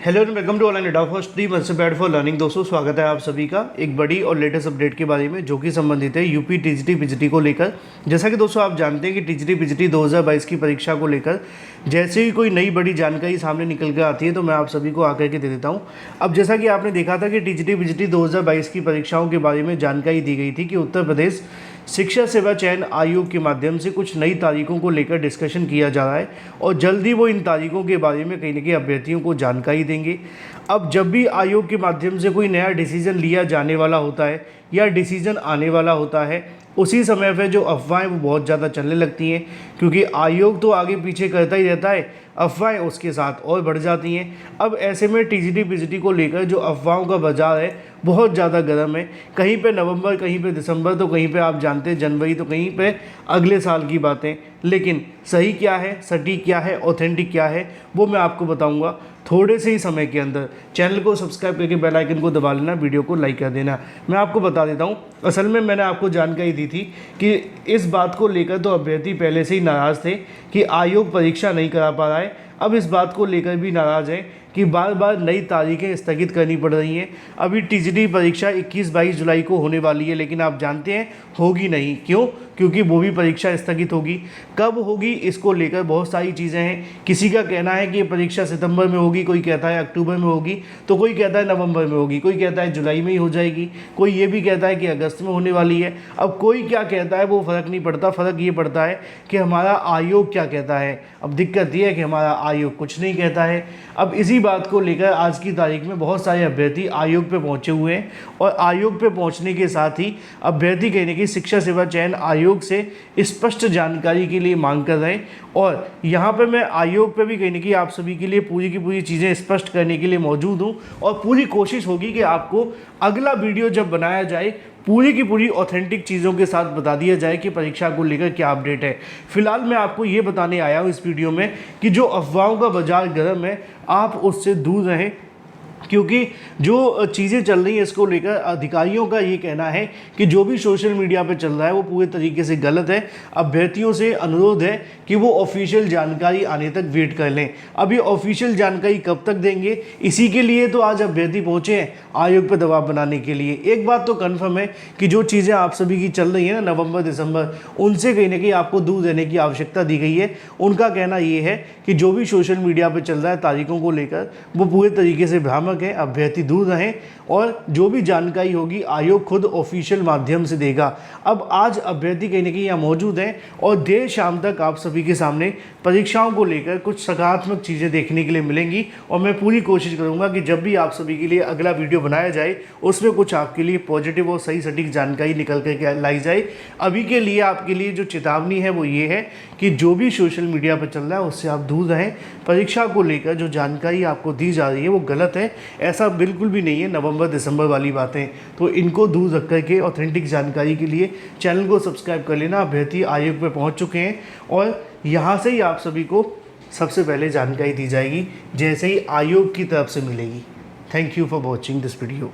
Hello and welcome to online एडा for stream से bad for learning. दोस्तों स्वागत है आप सभी का एक बड़ी और लेटेस्ट अपडेट के बारे में जो कि संबंधित है यूपी टीजीटी पीजीटी को लेकर। जैसा कि दोस्तों आप जानते हैं कि टीजीटी पीजीटी 2022 की परीक्षा को लेकर जैसे ही कोई नई बड़ी जानकारी सामने निकल कर आती है तो मैं आप सभी को आकर के दे देता हूँ। अब जैसा कि आपने देखा था कि टीजीटी पीजीटी 2022 की परीक्षाओं के बारे में जानकारी दी गई थी कि उत्तर प्रदेश शिक्षा सेवा चयन आयोग के माध्यम से कुछ नई तारीखों को लेकर डिस्कशन किया जा रहा है और जल्दी वो इन तारीखों के बारे में कहीं ना कहीं अभ्यर्थियों को जानकारी देंगे। अब जब भी आयोग के माध्यम से कोई नया डिसीजन लिया जाने वाला होता है या डिसीजन आने वाला होता है उसी समय पर जो अफवाहें वो बहुत ज़्यादा चलने लगती हैं, क्योंकि आयोग तो आगे पीछे करता ही रहता है, अफवाहें उसके साथ और बढ़ जाती हैं। अब ऐसे में टीजीटी पीजीटी को लेकर जो अफवाहों का बाजार है बहुत ज़्यादा गर्म है। कहीं पे नवंबर, कहीं पे दिसंबर, तो कहीं पे आप जानते हैं जनवरी, तो कहीं पे अगले साल की बातें। लेकिन सही क्या है, सटीक क्या है, ऑथेंटिक क्या है, वो मैं आपको बताऊंगा थोड़े से ही समय के अंदर। चैनल को सब्सक्राइब करके बेल आइकन को दबा लेना, वीडियो को लाइक कर देना। मैं आपको बता देता हूँ, असल में मैंने आपको जानकारी दी थी कि इस बात को लेकर तो अभ्यर्थी पहले से ही नाराज़ थे कि आयोग परीक्षा नहीं करा पा रहा है। अब इस बात को लेकर भी नाराज़ हैं कि बार बार नई तारीखें स्थगित करनी पड़ रही हैं। अभी टीजीटी परीक्षा 21-22 जुलाई को होने वाली है, लेकिन आप जानते हैं होगी नहीं। क्यों? क्योंकि वो भी परीक्षा स्थगित होगी। कब होगी इसको लेकर बहुत सारी चीज़ें हैं। किसी का कहना है कि ये परीक्षा सितंबर में होगी, कोई कहता है अक्टूबर में होगी, तो कोई कहता है नवंबर में होगी, कोई कहता है जुलाई में ही हो जाएगी, कोई ये भी कहता है कि अगस्त में होने वाली है। अब कोई क्या कहता है वो फ़र्क नहीं पड़ता, फ़र्क ये पड़ता है कि हमारा आयोग क्या कहता है। अब दिक्कत ये है कि हमारा आयोग कुछ नहीं कहता है। अब इसी बात को लेकर आज की तारीख में बहुत सारे अभ्यर्थी आयोग पे पहुंचे हुए हैं और आयोग पे पहुंचने के साथ ही अभ्यर्थी कहने की शिक्षा सेवा चयन आयोग से स्पष्ट जानकारी के लिए मांग कर रहे हैं। और यहाँ पे मैं आयोग पे भी कहने की आप सभी के लिए पूरी की पूरी चीज़ें स्पष्ट करने के लिए मौजूद हूँ और पूरी कोशिश होगी कि आपको अगला वीडियो जब बनाया जाए पूरी की पूरी ऑथेंटिक चीज़ों के साथ बता दिया जाए कि परीक्षा को लेकर क्या अपडेट है। फिलहाल मैं आपको ये बताने आया हूँ इस वीडियो में कि जो अफवाहों का बाजार गर्म है आप उससे दूर रहें, क्योंकि जो चीज़ें चल रही हैं इसको लेकर अधिकारियों का ये कहना है कि जो भी सोशल मीडिया पर चल रहा है वो पूरे तरीके से गलत है। अभ्यर्थियों से अनुरोध है कि वो ऑफिशियल जानकारी आने तक वेट कर लें। अब ये ऑफिशियल जानकारी कब तक देंगे, इसी के लिए तो आज अभ्यर्थी पहुँचे हैं आयोग पर दबाव बनाने के लिए। एक बात तो कन्फर्म है कि जो चीज़ें आप सभी की चल रही हैं ना नवंबर दिसंबर, उनसे कहीं ना कहीं आपको दूर रहने की आवश्यकता दी गई है। उनका कहना ये है कि जो भी सोशल मीडिया पर चल रहा है तारीखों को लेकर वो पूरे तरीके से भ्रामक है, अभ्यर्थी दूर रहें और जो भी जानकारी होगी आयोग खुद ऑफिशियल माध्यम से देगा। अब आज अभ्यर्थी कहीं ना कहीं यहाँ मौजूद हैं और देर शाम तक आप सभी के सामने परीक्षाओं को लेकर कुछ सकारात्मक चीज़ें देखने के लिए मिलेंगी और मैं पूरी कोशिश करूँगा कि जब भी आप सभी के लिए अगला वीडियो बनाया जाए उसमें कुछ आपके लिए पॉजिटिव और सही सटीक जानकारी निकल कर लाई जाए। अभी के लिए आपके लिए जो चेतावनी है वो ये है कि जो भी सोशल मीडिया पर चल रहा है उससे आप दूर रहें। परीक्षा को लेकर जो जानकारी आपको दी जा रही है वो गलत है, ऐसा बिल्कुल भी नहीं है नवंबर दिसंबर वाली बातें। तो इनको दूर रख कर के ऑथेंटिक जानकारी के लिए चैनल को सब्सक्राइब कर लेना। अभ्यर्थी आयोग पर पहुंच चुके हैं और यहाँ से ही आप सभी को सबसे पहले जानकारी दी जाएगी जैसे ही आयोग की तरफ से मिलेगी। Thank you for watching this video.